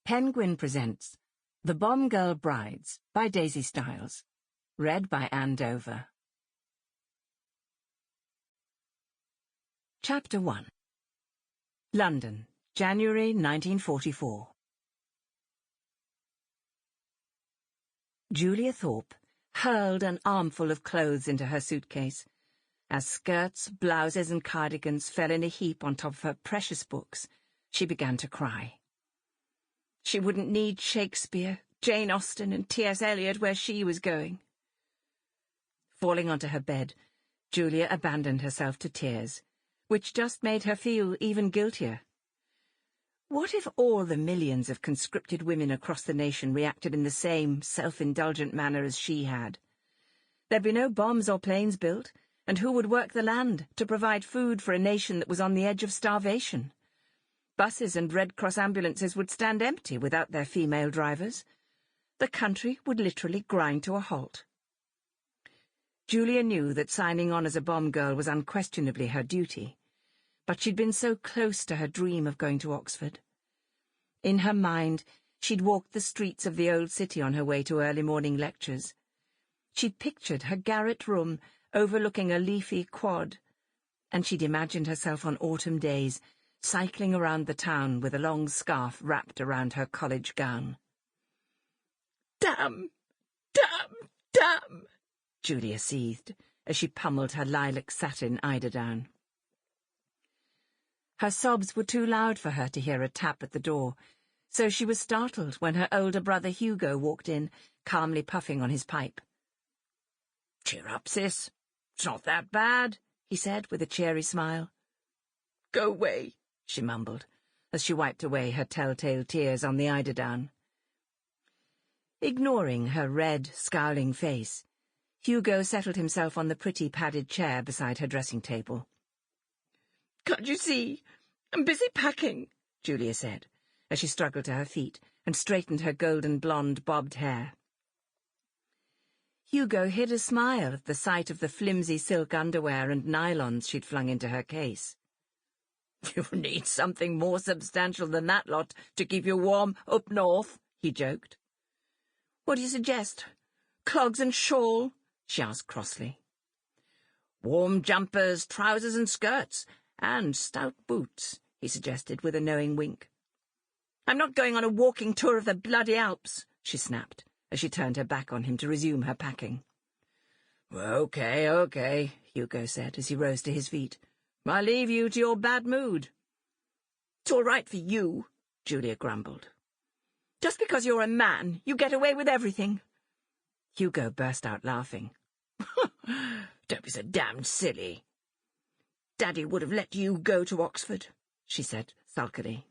Penguin presents The Bomb Girl Brides by Daisy Stiles. Read by Anne Dover. Chapter 1. London, January 1944. Julia Thorpe hurled an armful of clothes into her suitcase. As skirts, blouses and cardigans fell in a heap on top of her precious books, she began to cry. She wouldn't need Shakespeare, Jane Austen and T.S. Eliot where she was going. Falling onto her bed, Julia abandoned herself to tears, which just made her feel even guiltier. What if all the millions of conscripted women across the nation reacted in the same self-indulgent manner as she had? There'd be no bombs or planes built, and who would work the land to provide food for a nation that was on the edge of starvation? Buses and Red Cross ambulances would stand empty without their female drivers. The country would literally grind to a halt. Julia knew that signing on as a bomb girl was unquestionably her duty, but she'd been so close to her dream of going to Oxford. In her mind, she'd walked the streets of the old city on her way to early morning lectures. She'd pictured her garret room overlooking a leafy quad, and she'd imagined herself on autumn days, cycling around the town with a long scarf wrapped around her college gown. "Damn! Damn! Damn!" Julia seethed as she pummeled her lilac satin eiderdown. Her sobs were too loud for her to hear a tap at the door, so she was startled when her older brother Hugo walked in, calmly puffing on his pipe. "Cheer up, sis. It's not that bad," he said with a cheery smile. "Go away," she mumbled, as she wiped away her telltale tears on the eiderdown. Ignoring her red, scowling face, Hugo settled himself on the pretty padded chair beside her dressing table. "Can't you see? I'm busy packing," Julia said, as she struggled to her feet and straightened her golden blonde bobbed hair. Hugo hid a smile at the sight of the flimsy silk underwear and nylons she'd flung into her case. "You'll need something more substantial than that lot to keep you warm up north," he joked. "What do you suggest? Clogs and shawl?" she asked crossly. "Warm jumpers, trousers and skirts, and stout boots," he suggested with a knowing wink. "I'm not going on a walking tour of the bloody Alps," she snapped, as she turned her back on him to resume her packing. Okay, Hugo said as he rose to his feet. "I'll leave you to your bad mood." "It's all right for you," Julia grumbled. "Just because you're a man, you get away with everything." Hugo burst out laughing. "Don't be so damned silly." "Daddy would have let you go to Oxford," she said sulkily.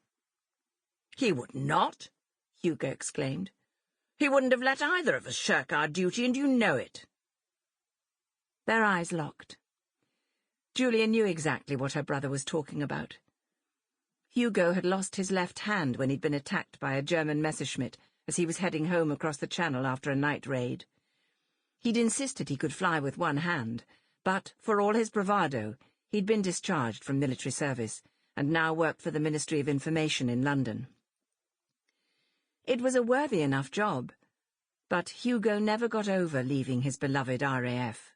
"He would not," Hugo exclaimed. "He wouldn't have let either of us shirk our duty, and you know it." Their eyes locked. Julia knew exactly what her brother was talking about. Hugo had lost his left hand when he'd been attacked by a German Messerschmitt as he was heading home across the Channel after a night raid. He'd insisted he could fly with one hand, but, for all his bravado, he'd been discharged from military service and now worked for the Ministry of Information in London. It was a worthy enough job, but Hugo never got over leaving his beloved RAF.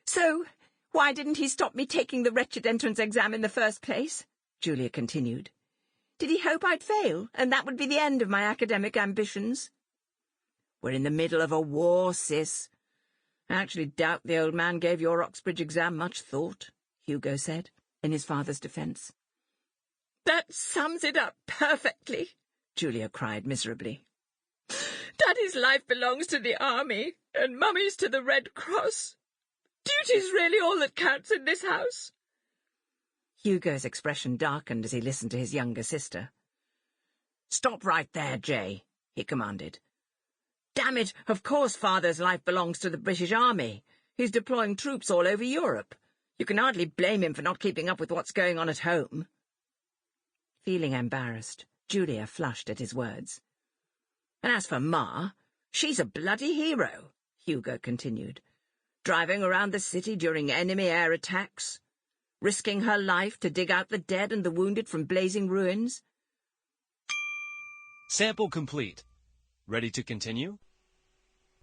"So, why didn't he stop me taking the wretched entrance exam in the first place?" Julia continued. "Did he hope I'd fail, and that would be the end of my academic ambitions?" "We're in the middle of a war, sis. I actually doubt the old man gave your Oxbridge exam much thought," Hugo said, in his father's defence. "That sums it up perfectly," Julia cried miserably. "Daddy's life belongs to the army, and Mummy's to the Red Cross. Duty's really all that counts in this house." Hugo's expression darkened as he listened to his younger sister. "Stop right there, Jay," he commanded. "Damn it, of course Father's life belongs to the British Army. He's deploying troops all over Europe. You can hardly blame him for not keeping up with what's going on at home." Feeling embarrassed, Julia flushed at his words. "And as for Ma, she's a bloody hero," Hugo continued. "Driving around the city during enemy air attacks, risking her life to dig out the dead and the wounded from blazing ruins." Sample complete. Ready to continue?